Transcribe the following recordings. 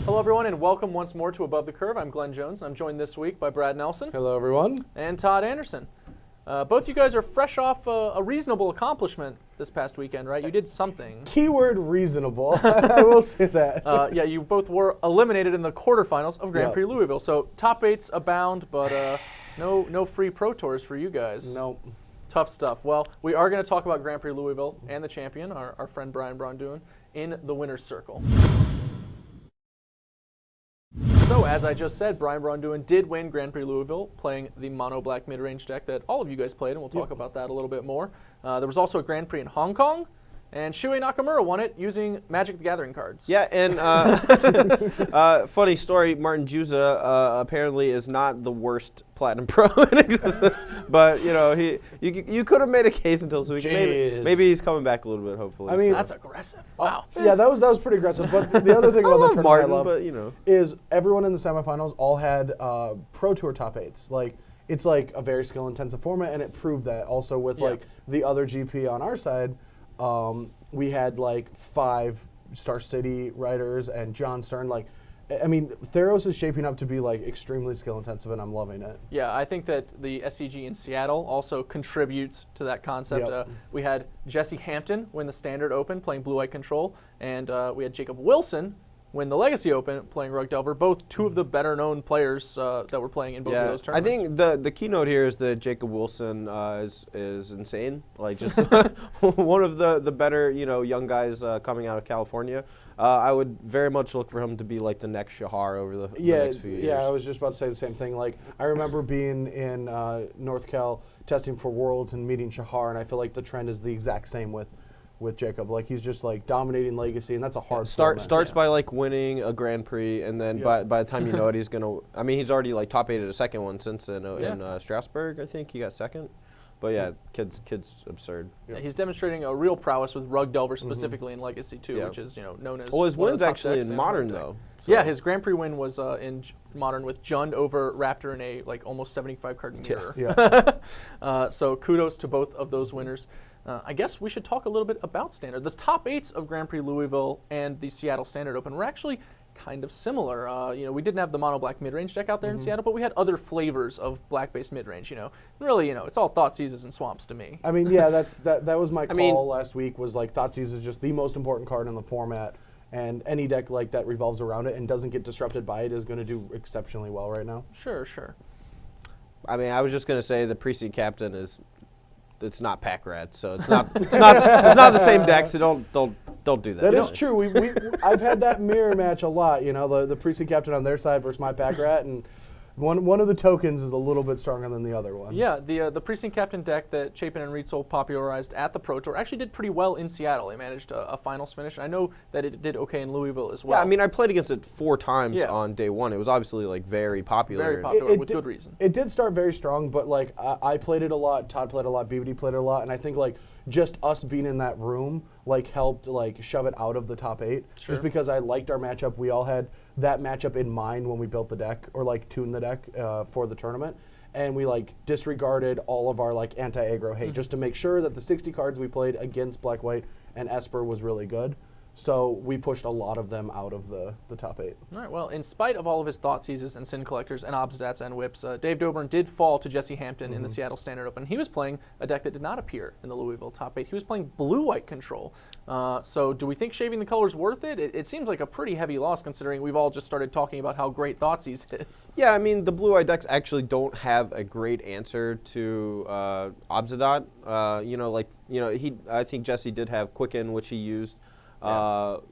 Hello, everyone, and welcome once more to Above the Curve. I'm Glenn Jones. I'm joined this week by Brad Nelson. Hello, everyone. And Todd Anderson. Both you guys are fresh off a reasonable accomplishment this past weekend, right? You did something. Keyword reasonable. I will say that. Yeah, you both were eliminated in the quarterfinals of Grand Prix Louisville. So top eights abound, but no free Pro Tours for you guys. Nope. Tough stuff. Well, we are going to talk about Grand Prix Louisville and the champion, our friend Brian Braun-Duin, in the winner's circle. So, as I just said, Brian Braun-Duin did win Grand Prix Louisville playing the mono black mid-range deck that all of you guys played, and we'll talk about that a little bit more. There was also a Grand Prix in Hong Kong, and Shuei Nakamura won it using Magic the Gathering cards. Yeah, and funny story, Martin Juza apparently is not the worst Platinum Pro in existence, but you know you could have made a case until this week. Maybe he's coming back a little bit, hopefully. I mean, That's aggressive. Wow. Yeah, that was pretty aggressive. But the other thing about the tournament Martin, I love but, you know. is everyone in the semifinals all had Pro Tour top eights. Like, it's like a very skill-intensive format, and it proved that. Also with like the other GP on our side, we had like 5 Star City riders and John Stern. Like, I mean, Theros is shaping up to be like extremely skill-intensive, and I'm loving it. Yeah, I think that the SCG in Seattle also contributes to that concept. Yep. We had Jesse Hampton win the Standard Open playing Blue-White Control, and we had Jacob Wilson win the Legacy Open playing Rug Delver, both two of the better-known players that were playing in both of those tournaments. I think the keynote here is that Jacob Wilson is insane. Like, just one of the better young guys coming out of California. I would very much look for him to be like the next Shahar over the next few years. Yeah, I was just about to say the same thing. Like, I remember being in North Cal testing for Worlds and meeting Shahar, and I feel like the trend is the exact same with Jacob. Like, he's just like dominating Legacy, and that's a hard starts by like winning a Grand Prix, and then by the time you know it, he's gonna. I mean, he's already like top 8 at a second one since in Strasbourg. I think he got second. But yeah, kid's absurd. Yeah, he's demonstrating a real prowess with Rug Delver specifically in Legacy 2, which is known as. Well, his one of win's the top actually decks in Modern though. So. Yeah, his Grand Prix win was in Modern with Jund over Raptor in a like almost 75 card mirror. Yeah. So kudos to both of those winners. I guess we should talk a little bit about Standard. The top 8s of Grand Prix Louisville and the Seattle Standard Open were actually kind of similar. We didn't have the mono black mid-range deck out there in Seattle, but we had other flavors of black-based mid-range. And really, it's all Thoughtseizes and Swamps to me. I mean, yeah, that was my call last week. Was like Thoughtseize is just the most important card in the format, and any deck like that revolves around it and doesn't get disrupted by it is going to do exceptionally well right now. Sure. I mean, I was just going to say the precinct captain is. It's not Pack Rat, so it's not it's not the same deck. So don't do that. That is true. I've had that mirror match a lot. The precinct captain on their side versus my Pack Rat, and one of the tokens is a little bit stronger than the other one. Yeah, the precinct captain deck that Chapin and Rietzel popularized at the Pro Tour actually did pretty well in Seattle. They managed a finals finish. I know that it did okay in Louisville as well. Yeah, I mean, I played against it 4 times on day 1. It was obviously like very popular. Very popular with good reason. It did start very strong, but like I played it a lot. Todd played a lot. BBD played it a lot, and I think like just us being in that room like helped like shove it out of the top 8. Sure. Just because I liked our matchup. We all had that matchup in mind when we built the deck or like tuned the deck for the tournament, and we like disregarded all of our like anti-aggro hate just to make sure that the 60 cards we played against Black White and Esper was really good. So we pushed a lot of them out of the top 8. All right, well, in spite of all of his Thoughtseizes and Sin Collectors and Obstats and Whips, Dave Dobrin did fall to Jesse Hampton in the Seattle Standard Open. He was playing a deck that did not appear in the Louisville top 8. He was playing Blue-White Control. So do we think shaving the colors worth it? It seems like a pretty heavy loss considering we've all just started talking about how great Thoughtseize is. Yeah, I mean, the Blue-White decks actually don't have a great answer to Obsidat. I think Jesse did have Quicken, which he used.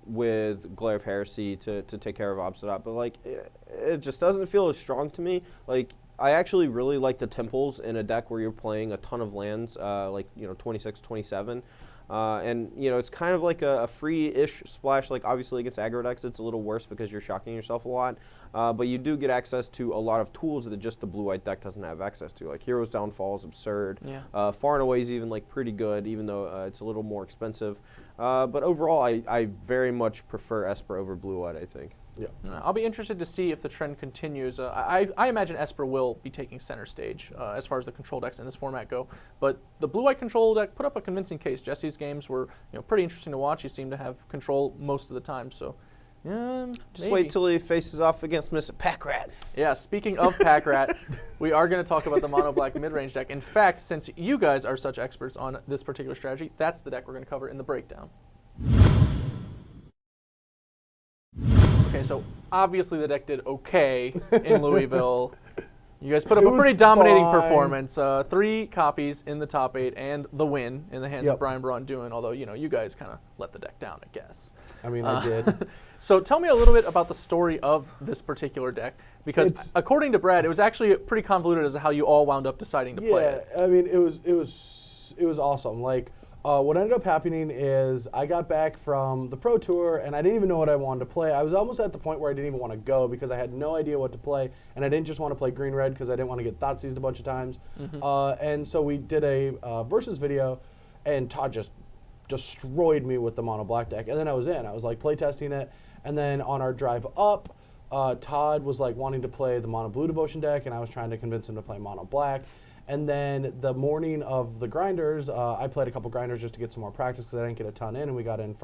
With Glare of Heresy to take care of Obsidat, but like it just doesn't feel as strong to me. Like I actually really like the temples in a deck where you're playing a ton of lands, like 26, 27. And it's kind of like a free-ish splash. Like obviously against aggro decks, it's a little worse because you're shocking yourself a lot. But you do get access to a lot of tools that just the blue-white deck doesn't have access to. Like Hero's Downfall is absurd. Yeah. Far and Away is even like pretty good, even though it's a little more expensive. But overall, I very much prefer Esper over blue-white, I think. Yeah. I'll be interested to see if the trend continues. I imagine Esper will be taking center stage as far as the control decks in this format go. But the blue-white control deck put up a convincing case. Jesse's games were pretty interesting to watch. He seemed to have control most of the time. So just wait till he faces off against Mr. Packrat. Yeah, speaking of Packrat, we are going to talk about the mono black mid-range deck. In fact, since you guys are such experts on this particular strategy, that's the deck we're going to cover in the breakdown. Okay, so obviously the deck did okay in Louisville. You guys put up a pretty dominating performance. 3 copies in the top 8 and the win in the hands of Brian Braun-Duin, although, you guys kind of let the deck down, I guess. I mean, I did. So tell me a little bit about the story of this particular deck, because according to Brad, it was actually pretty convoluted as to how you all wound up deciding to play it. Yeah, I mean, it was awesome. Like, what ended up happening is I got back from the Pro Tour, and I didn't even know what I wanted to play. I was almost at the point where I didn't even want to go because I had no idea what to play, and I didn't just want to play green-red because I didn't want to get Thoughtseized a bunch of times. And so we did a versus video, and Todd just destroyed me with the mono black deck. And then I was in. I was like playtesting it, and then on our drive up, Todd was like wanting to play the mono blue devotion deck, and I was trying to convince him to play mono black. And then the morning of the grinders, I played a couple grinders just to get some more practice because I didn't get a ton in, and we got in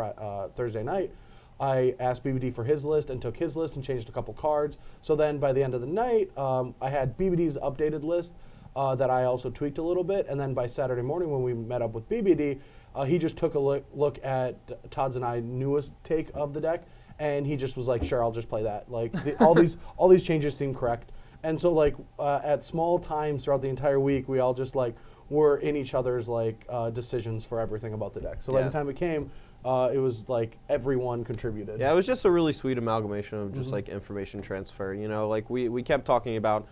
Thursday night. I asked BBD for his list and took his list and changed a couple cards. So then by the end of the night, I had BBD's updated list that I also tweaked a little bit. And then by Saturday morning when we met up with BBD, he just took a look at Todd's and I newest take of the deck, and he just was like, sure, I'll just play that. Like all these changes seem correct. And so like at small times throughout the entire week, we all just like were in each other's like decisions for everything about the deck. So by the time it came, it was like everyone contributed. Yeah, it was just a really sweet amalgamation of just like information transfer. Like we kept talking about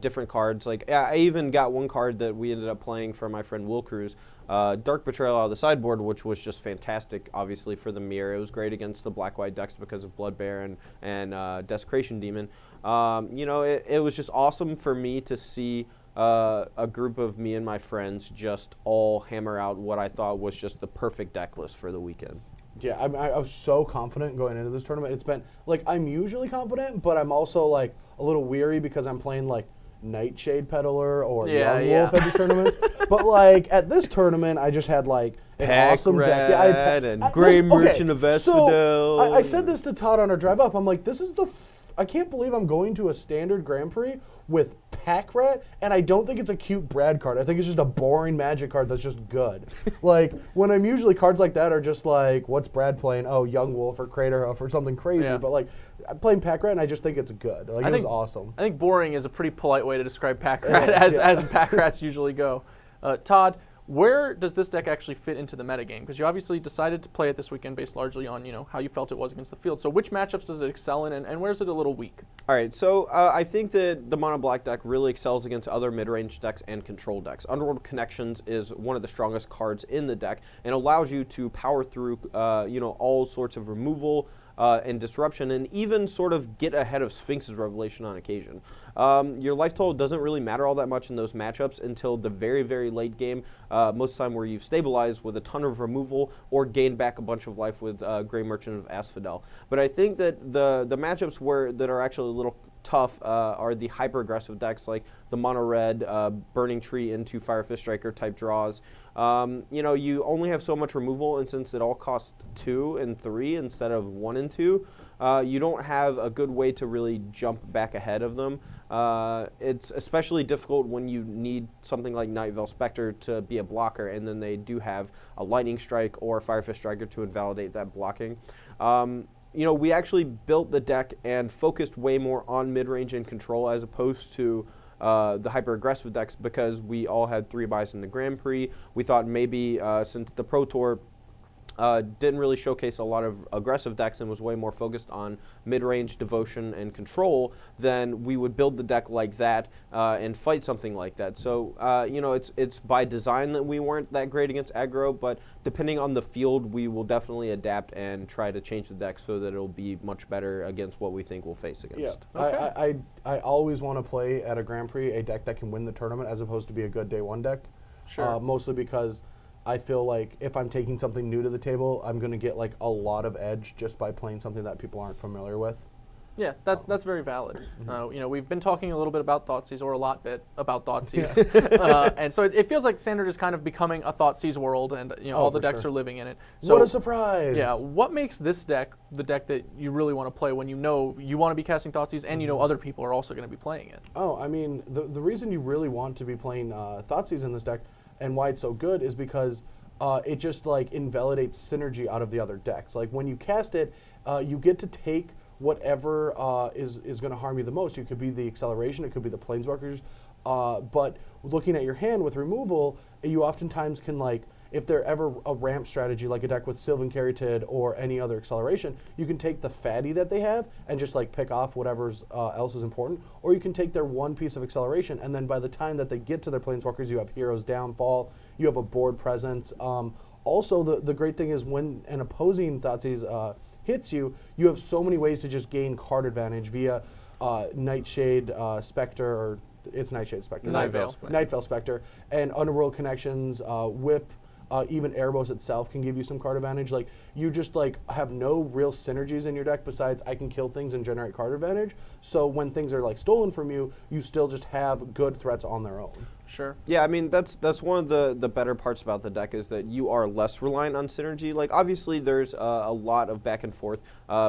different cards. Like I even got one card that we ended up playing for my friend Will Cruz, Dark Betrayal out of the sideboard, which was just fantastic, obviously, for the mirror. It was great against the black-white decks because of Blood Bear and Desecration Demon. It was just awesome for me to see a group of me and my friends just all hammer out what I thought was just the perfect deck list for the weekend. Yeah, I was so confident going into this tournament. It's been, like, I'm usually confident, but I'm also, like, a little weary because I'm playing, like, Nightshade Peddler or Young Wolf at these tournaments. But, like, at this tournament, I just had, like, an awesome deck. Yeah, Grey Merchant of Asphodel. So I said this to Todd on our drive up. I'm like, this is I can't believe I'm going to a standard Grand Prix with Packrat, and I don't think it's a cute Brad card. I think it's just a boring Magic card that's just good. Like, when I'm usually cards like that are just like, what's Brad playing? Oh, Young Wolf or Crater Hoof or something crazy. Yeah. But, like, I'm playing Packrat, and I just think it's good. Like, it was awesome. I think boring is a pretty polite way to describe Packrat as Packrats usually go. Todd, where does this deck actually fit into the metagame? Because you obviously decided to play it this weekend based largely on how you felt it was against the field. So which matchups does it excel in, and where's it a little weak? All right, so I think that the mono black deck really excels against other mid-range decks and control decks. Underworld Connections is one of the strongest cards in the deck and allows you to power through all sorts of removal and disruption, and even sort of get ahead of Sphinx's Revelation on occasion. Your life total doesn't really matter all that much in those matchups until the very, very late game, most of the time where you've stabilized with a ton of removal or gained back a bunch of life with Grey Merchant of Asphodel. But I think that the matchups that are actually a little tough are the hyper-aggressive decks like the mono-red, Burning Tree into Fire Fist Striker type draws. You only have so much removal, and since it all costs 2 and 3 instead of 1 and 2, you don't have a good way to really jump back ahead of them. It's especially difficult when you need something like Nightveil Spectre to be a blocker, and then they do have a Lightning Strike or a Fire Fist Striker to invalidate that blocking. We actually built the deck and focused way more on mid-range and control as opposed to the hyper-aggressive decks because we all had 3 buys in the Grand Prix. We thought maybe since the Pro Tour didn't really showcase a lot of aggressive decks and was way more focused on mid-range devotion and control, then we would build the deck like that and fight something like that. So it's by design that we weren't that great against aggro, but depending on the field, we will definitely adapt and try to change the deck so that it'll be much better against what we think we'll face against. Yeah, okay. I always want to play at a Grand Prix a deck that can win the tournament as opposed to be a good day one deck. Sure. Mostly because I feel like if I'm taking something new to the table, I'm going to get like a lot of edge just by playing something that people aren't familiar with. Yeah, that's very valid. We've been talking a little bit about Thoughtseize, or a lot bit about Thoughtseize, and so it feels like Standard is kind of becoming a Thoughtseize world, and all the decks are living in it. So, what a surprise! Yeah, what makes this deck the deck that you really want to play when you know you want to be casting Thoughtseize and you know other people are also going to be playing it? Oh, I mean, the reason you really want to be playing Thoughtseize in this deck and why it's so good is because it just like invalidates synergy out of the other decks. Like when you cast it, you get to take whatever is going to harm you the most. It could be the acceleration, it could be the planeswalkers, but looking at your hand with removal, you oftentimes can like, if there ever a ramp strategy like a deck with Sylvan Caryatid or any other acceleration, you can take the fatty that they have and just like pick off whatever's else is important, or you can take their one piece of acceleration and then by the time that they get to their planeswalkers, you have Hero's Downfall, you have a board presence. Also, the great thing is when an opposing Thoughtseize hits you, you have so many ways to just gain card advantage via Nightshade Spectre, or it's Nightshade Spectre. Nightveil Spectre, and Underworld Connections, Whip, even Erebos itself can give you some card advantage. Like you just like have no real synergies in your deck besides I can kill things and generate card advantage. So when things are like stolen from you, you still just have good threats on their own. Sure. Yeah, I mean that's one of the better parts about the deck is that you are less reliant on synergy. Like obviously there's a lot of back and forth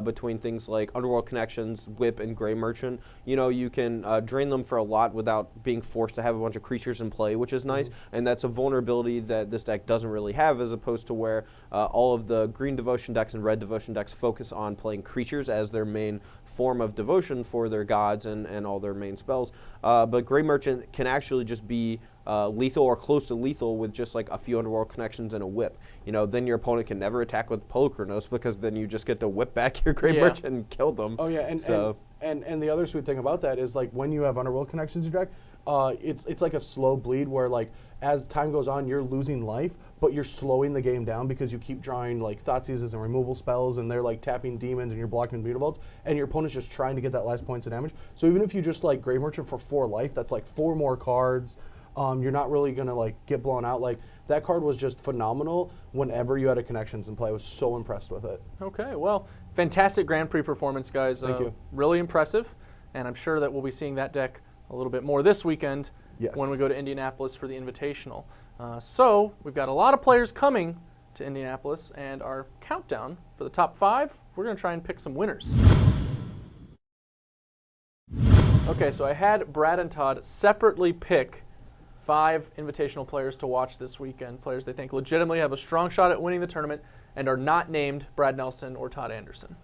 between things like Underworld Connections, Whip, and Grey Merchant. You can drain them for a lot without being forced to have a bunch of creatures in play, which is nice. And that's a vulnerability that this deck doesn't really have, as opposed to where all of the green devotion decks and red devotion decks focus on playing creatures as their main form of devotion for their gods and all their main spells. But Grey Merchant can actually just be lethal or close to lethal with just like a few Underworld Connections and a Whip. Then your opponent can never attack with Polychronos because then you just get to whip back your Grey Merchant and kill them. Oh yeah, and the other sweet thing about that is like when you have Underworld Connections in your deck, it's like a slow bleed where like as time goes on you're losing life, but you're slowing the game down because you keep drawing like Thoughtseizes and removal spells, and they're like tapping demons and you're blocking Mutavaults, and your opponent's just trying to get that last points of damage. So even if you just like Grey Merchant for 4 life, that's like 4 more cards. You're not really gonna like get blown out. Like that card was just phenomenal whenever you had a Connections in play. I was so impressed with it. Okay, well, fantastic Grand Prix performance, guys. Thank you. Really impressive, and I'm sure that we'll be seeing that deck a little bit more this weekend when we go to Indianapolis for the Invitational. So we've got a lot of players coming to Indianapolis, and our countdown for the top 5, we're going to try and pick some winners. Okay, so I had Brad and Todd separately pick 5 Invitational players to watch this weekend, players they think legitimately have a strong shot at winning the tournament and are not named Brad Nelson or Todd Anderson.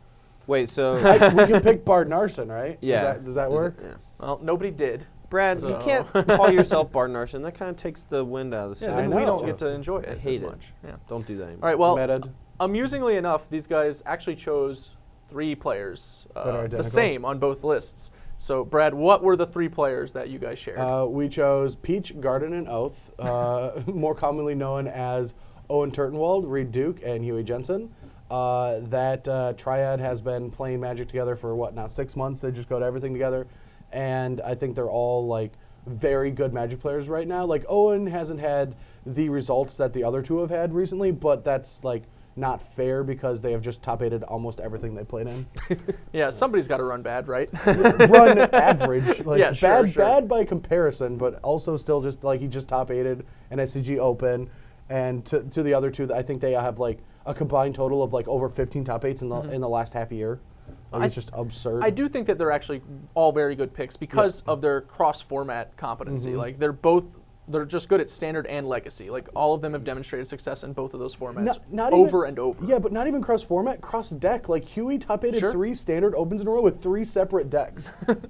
Wait, so we can pick Bard Narson, right? Yeah. Does that work? Yeah. Well, nobody did. Brad, you can't call yourself Bard Narson. That kind of takes the wind out of the Yeah, sail. then we don't get to enjoy it I hate as it. much. Yeah. Don't do that anymore. All right, well, Meted. amusingly enough, these guys actually chose 3 players, the identical? same on both lists. So, Brad, what were the 3 players that you guys shared? We chose Peach, Garden, and Oath, more commonly known as Owen Turtenwald, Reed Duke, and Huey Jensen. That triad has been playing Magic together for, what, now 6 months? They just go to everything together. And I think they're all, like, very good Magic players right now. Like, Owen hasn't had the results that the other 2 have had recently, but that's, like, not fair because they have just top-8'd almost everything they played in. Yeah, somebody's got to run bad, right? Run average. Like, Yeah, sure, bad by comparison, but also still just, like, he just top-8'd an SCG Open. And to the other 2, I think they have, like, a combined total of, like, over 15 top-8s in the last half year. Like, it's just absurd. I do think that they're actually all very good picks because of their cross-format competency. Like, they're just good at Standard and Legacy. Like, all of them have demonstrated success in both of those formats over and over. Yeah, but not even cross-format, cross-deck. Like, Huey top-8'd 3 Standard Opens in a row with 3 separate decks.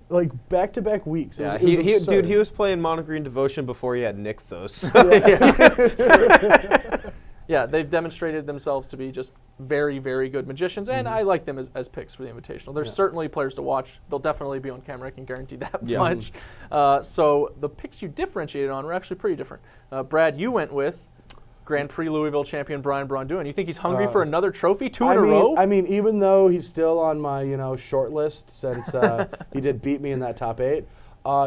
Like, back-to-back weeks. Yeah, dude, he was playing Mono Green Devotion before he had Nixthos. Yeah, they've demonstrated themselves to be just very, very good magicians, and I like them as picks for the Invitational. There's certainly players to watch. They'll definitely be on camera. I can guarantee that much. So the picks you differentiated on were actually pretty different. Brad, you went with Grand Prix Louisville champion Brian Braun-Duin. You think he's hungry for another trophy, two in a row? I mean, even though he's still on my short list since he did beat me in that top 8,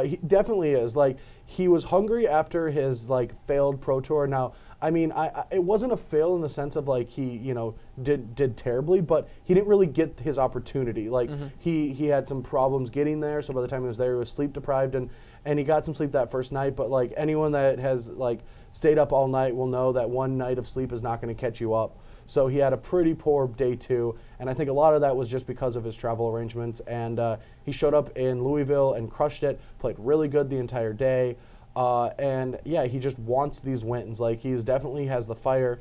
he definitely is. Like, he was hungry after his failed Pro Tour. Now, I mean, it wasn't a fail in the sense of he did terribly, but he didn't really get his opportunity. Like he had some problems getting there, so by the time he was there, he was sleep deprived, and he got some sleep that first night. But anyone that has stayed up all night will know that one night of sleep is not going to catch you up. So he had a pretty poor day 2, and I think a lot of that was just because of his travel arrangements. And he showed up in Louisville and crushed it, played really good the entire day. And yeah, he just wants these wins. He's definitely has the fire,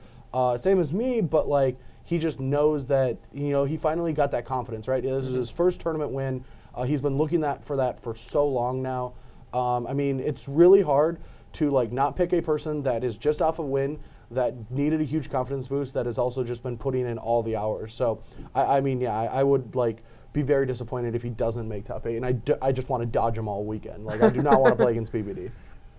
same as me, but he just knows that, he finally got that confidence, right? This is his first tournament win. He's been looking for that for so long now. I mean, it's really hard to not pick a person that is just off a win, that needed a huge confidence boost, that has also just been putting in all the hours. So, I mean, yeah, I would be very disappointed if he doesn't make top 8, and I just want to dodge him all weekend. I do not want to play against PBD.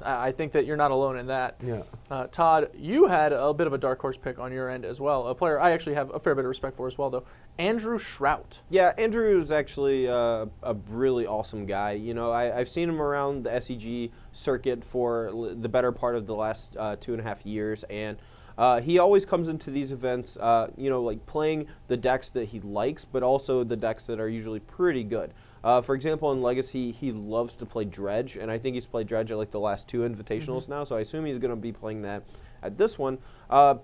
I think that you're not alone in that. Yeah. Todd, you had a bit of a dark horse pick on your end as well. A player I actually have a fair bit of respect for as well, though. Andrew Shrout. Yeah, Andrew is actually a really awesome guy. I've seen him around the SEG circuit for the better part of the last 2.5 years, and he always comes into these events, playing the decks that he likes, but also the decks that are usually pretty good. For example, in Legacy, he loves to play Dredge, and I think he's played Dredge at the last 2 Invitationals now, so I assume he's going to be playing that at this one.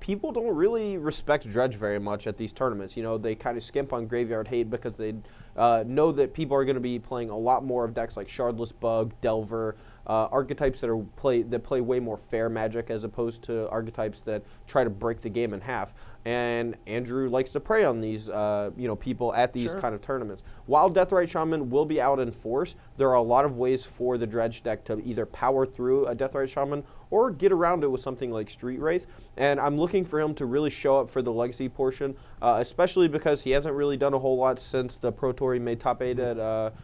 People don't really respect Dredge very much at these tournaments. They kind of skimp on Graveyard Hate because they know that people are going to be playing a lot more of decks like Shardless Bug, Delver, archetypes that play way more fair Magic as opposed to archetypes that try to break the game in half. And Andrew likes to prey on these, people at these kind of tournaments. While Deathrite Shaman will be out in force, there are a lot of ways for the Dredge deck to either power through a Deathrite Shaman or get around it with something like Street Wraith. And I'm looking for him to really show up for the Legacy portion, especially because he hasn't really done a whole lot since the Pro Tour. He made top 8 at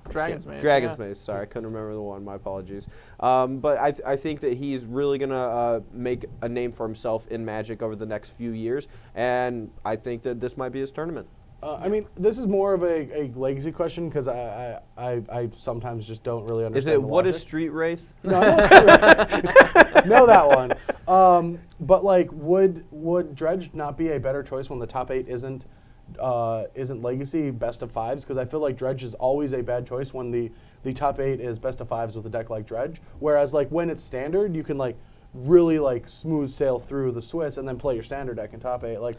Dragon's Maze. Dragon's Maze. Sorry, I couldn't remember the one. My apologies. But I think that he's really going to make a name for himself in Magic over the next few years, and I think that this might be his tournament. I mean, this is more of a Legacy question because I sometimes just don't really understand. Is it what is Street Wraith? No, I know Street Wraith. Know that one. But would Dredge not be a better choice when the top 8 isn't Legacy best of 5s? Because I feel like Dredge is always a bad choice when the top 8 is best of 5s with a deck like Dredge. Whereas when it's standard, you can really smooth sail through the Swiss and then play your standard deck in top 8.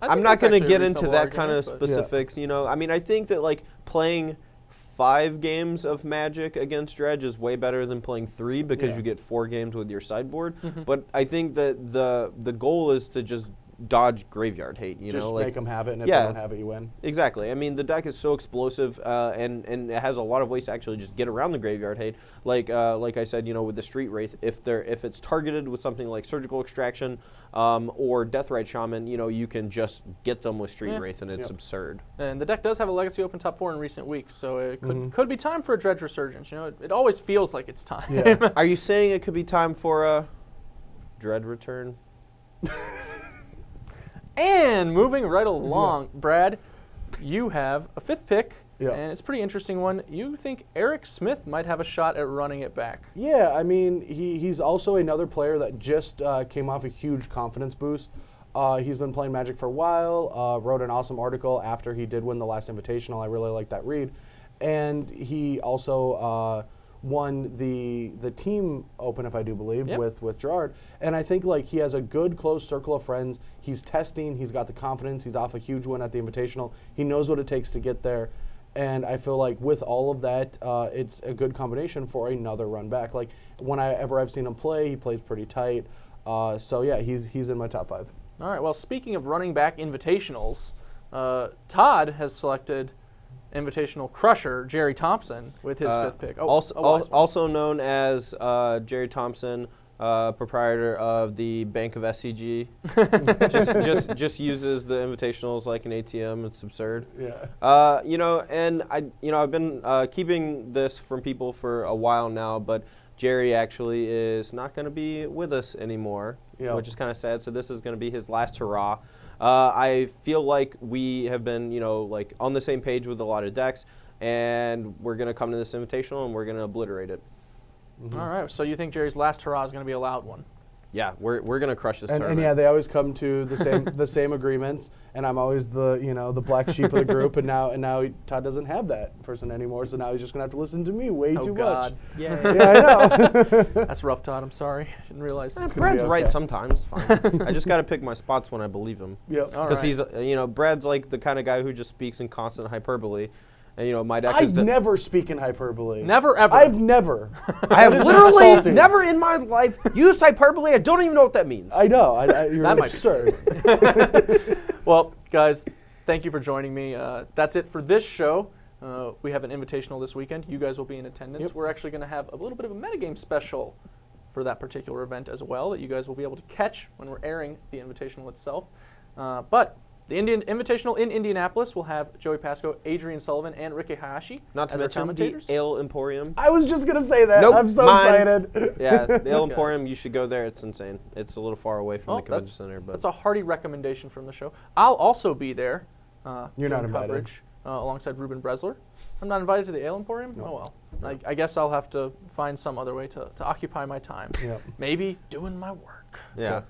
I'm not going to get into that kind of specifics. I mean, I think that playing 5 games of Magic against Dredge is way better than playing 3 because you get 4 games with your sideboard. But I think that the goal is to just dodge Graveyard Hate. Just make them have it, and if they don't have it, you win. Exactly. I mean, the deck is so explosive, and it has a lot of ways to actually just get around the Graveyard Hate. Like I said, with the Street Wraith, if it's targeted with something like Surgical Extraction or Deathrite Shaman, you can just get them with Street Wraith, and it's absurd. And the deck does have a Legacy Open top 4 in recent weeks, so it could be time for a Dredge resurgence. It always feels like it's time. Yeah. Are you saying it could be time for a Dread return? And moving right along, Brad, you have a 5th pick, and it's a pretty interesting one. You think Eric Smith might have a shot at running it back. Yeah, I mean, he's also another player that just came off a huge confidence boost. He's been playing Magic for a while, wrote an awesome article after he did win the last Invitational. I really like that read. And he also won the team open, if I do believe, with Gerard. And I think he has a good close circle of friends. He's testing. He's got the confidence. He's off a huge win at the Invitational. He knows what it takes to get there. And I feel with all of that, it's a good combination for another run back. Whenever I've seen him play, he plays pretty tight. So yeah, he's in my top 5. All right. Well, speaking of running back Invitationals, Todd has selected Invitational crusher Jerry Thompson with his 5th pick. Also known as Jerry Thompson, proprietor of the Bank of SCG. just uses the invitationals like an ATM. It's absurd. Yeah. And I've been keeping this from people for a while now, but Jerry actually is not going to be with us anymore, which is kind of sad. So this is going to be his last hurrah. I feel like we have been, like on the same page with a lot of decks, and we're going to come to this invitational and we're going to obliterate it. Mm-hmm. All right. So you think Jerry's last hurrah is going to be a loud one? Yeah, we're going to crush this and yeah, they always come to the same agreements, and I'm always the black sheep of the group, and now Todd doesn't have that person anymore, so now he's just gonna have to listen to me way too God. much. Yeah, I know. That's rough, Todd. I'm sorry. I didn't realize. Brad's right sometimes. Fine. I just got to pick my spots when I believe him. Yep. Because he's Brad's like the kind of guy who just speaks in constant hyperbole. And my deck I've never speak in hyperbole. Never ever. I've never. I have literally insulting. never in my life used hyperbole. I don't even know what that means. I know. You're That might absurd. Well, guys, thank you for joining me. That's it for this show. We have an invitational this weekend. You guys will be in attendance. Yep. We're actually going to have a little bit of a metagame special for that particular event as well that you guys will be able to catch when we're airing the invitational itself. But the Invitational in Indianapolis will have Joey Pasco, Adrian Sullivan, and Ricky Hayashi Not to as our mention the commentators. Ale Emporium. I was just gonna say that. Nope, I'm so mine. excited. Yeah, the Ale Guys. Emporium, you should go there. It's insane. It's a little far away from the convention center. But That's a hearty recommendation from the show. I'll also be there. You're not doing invited. coverage, alongside Ruben Bresler. I'm not invited to the Ale Emporium? No. Oh well. I guess I'll have to find some other way to occupy my time. Yep. Maybe doing my work. yeah. Okay.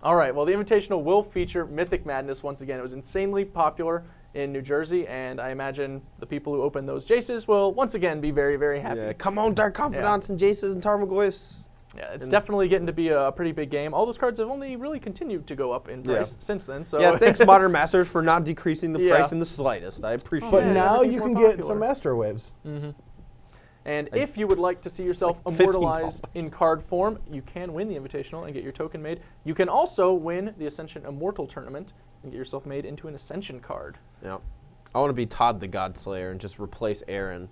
All right, well, the Invitational will feature Mythic Madness once again. It was insanely popular in New Jersey, and I imagine the people who open those Jaces will once again be very, very happy. Yeah, come on, Dark Confidants and Jaces and Tarmogoyfs. Yeah, it's definitely getting to be a pretty big game. All those cards have only really continued to go up in price since then. So Yeah, thanks Modern Masters for not decreasing the Yeah. price in the slightest. I appreciate But Yeah, it. now everything's you more can get popular. some Master Waves. And if you would like to see yourself Like 15 immortalized tall. in card form, you can win the Invitational and get your token made. You can also win the Ascension Immortal Tournament and get yourself made into an Ascension card. Yeah. I want to be Todd the God Slayer and just replace Aaron.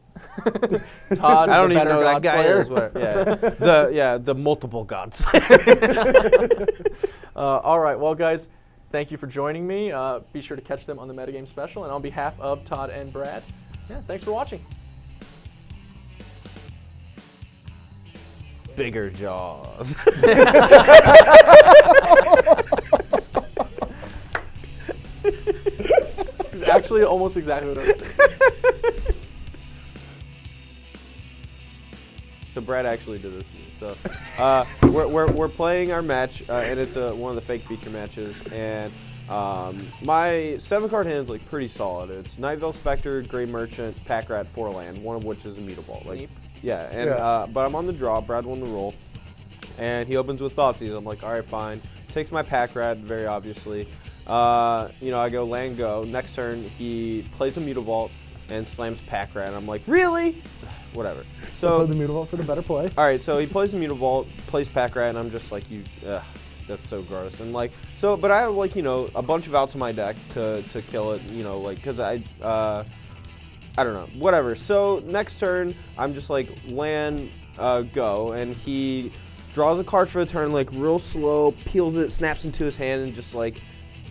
Todd, I don't the even better know God that guy Slayer. is. The multiple God Slayer. All right, well, guys, thank you for joining me. Be sure to catch them on the Metagame Special. And on behalf of Todd and Brad, thanks for watching. Bigger jaws. This is actually almost exactly what I was thinking. So Brad actually did this to me. So we're playing our match, and it's one of the fake feature matches. And my 7-card hand is like pretty solid. It's Night Veil Spectre, Grey Merchant, Pack Rat, 4 land, one of which is Immutable. Like, Neat. yeah, and but I'm on the draw. Brad won the roll, and he opens with Thoughtseize. I'm like, all right, fine. Takes my Pack Rat, very obviously. I go land go. Next turn, he plays a Mutavault and slams Pack Rat. And I'm like, really? Whatever. So So the Mutavault for the better play. all right, so he plays the Mutavault, plays Pack Rat, and I'm just like, that's so gross. And like, so, but I have like, a bunch of outs in my deck to kill it, like, cause I don't know, whatever. So next turn, I'm just like land, go, and he draws a card for the turn, like real slow, peels it, snaps into his hand, and just like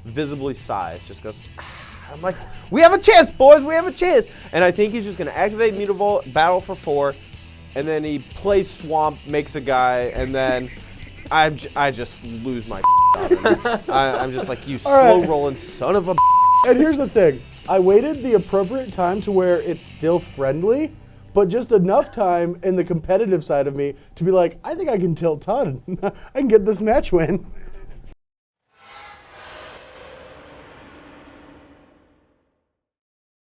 visibly sighs, just goes. I'm like, we have a chance, boys, we have a chance. And I think he's just gonna activate Mutavault, battle for 4, and then he plays Swamp, makes a guy, and then I just lose my out of him. I'm just like, you All right. slow rolling son of a. And here's the thing. I waited the appropriate time to where it's still friendly, but just enough time in the competitive side of me to be like, I think I can tilt Todd. I can get this match win.